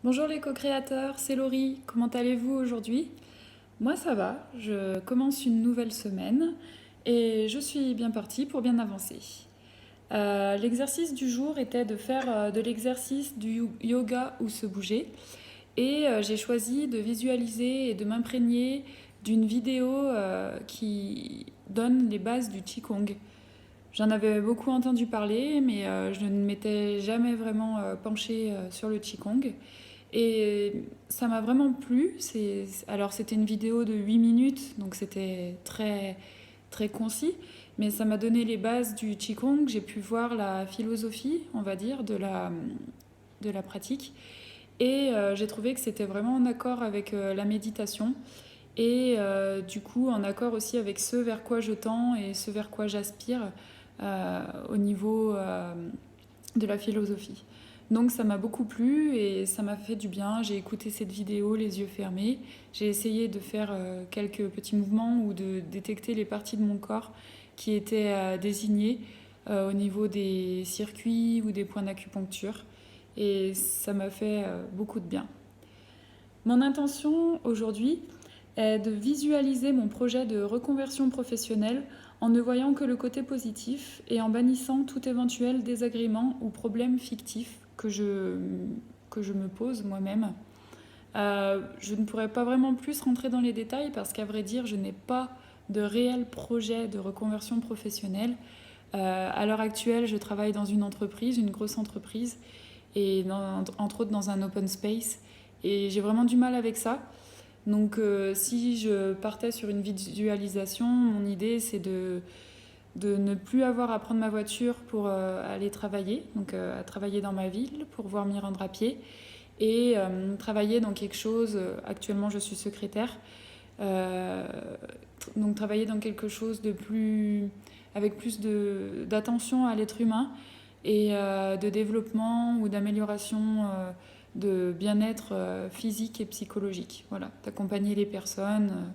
Bonjour les co-créateurs, c'est Laurie. Comment allez-vous aujourd'hui? Moi ça va, je commence une nouvelle semaine et je suis bien partie pour bien avancer. L'exercice du jour était de faire de l'exercice du yoga ou se bouger et j'ai choisi de visualiser et de m'imprégner d'une vidéo qui donne les bases du Qigong. J'en avais beaucoup entendu parler mais je ne m'étais jamais vraiment penchée sur le Qigong. Et ça m'a vraiment plu. Alors c'était une vidéo de 8 minutes, donc c'était très, très concis, mais ça m'a donné les bases du Qigong. J'ai pu voir la philosophie, on va dire, de la pratique. Et j'ai trouvé que c'était vraiment en accord avec la méditation. Et du coup, en accord aussi avec ce vers quoi je tends et ce vers quoi j'aspire au niveau de la philosophie. Donc ça m'a beaucoup plu et ça m'a fait du bien. J'ai écouté cette vidéo les yeux fermés. J'ai essayé de faire quelques petits mouvements ou de détecter les parties de mon corps qui étaient désignées au niveau des circuits ou des points d'acupuncture. Et ça m'a fait beaucoup de bien. Mon intention aujourd'hui est de visualiser mon projet de reconversion professionnelle en ne voyant que le côté positif et en bannissant tout éventuel désagrément ou problème fictif que je me pose moi-même. Je ne pourrais pas vraiment plus rentrer dans les détails parce qu'à vrai dire, je n'ai pas de réel projet de reconversion professionnelle. À l'heure actuelle, je travaille dans une entreprise, une grosse entreprise, et entre autres dans un open space. Et j'ai vraiment du mal avec ça. Donc si je partais sur une visualisation, mon idée c'est de ne plus avoir à prendre ma voiture pour aller travailler, donc à travailler dans ma ville pour pouvoir m'y rendre à pied et travailler dans quelque chose, actuellement je suis secrétaire, euh, donc travailler dans quelque chose de plus, avec plus d'attention à l'être humain et de développement ou d'amélioration de bien-être physique et psychologique. Voilà, d'accompagner les personnes.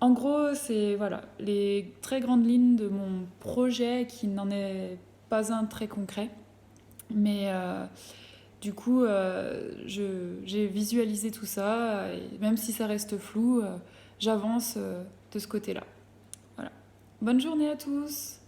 En gros, c'est voilà, les très grandes lignes de mon projet qui n'en est pas un très concret. Mais du coup, j'ai visualisé tout ça, et même si ça reste flou, j'avance de ce côté-là. Voilà. Bonne journée à tous!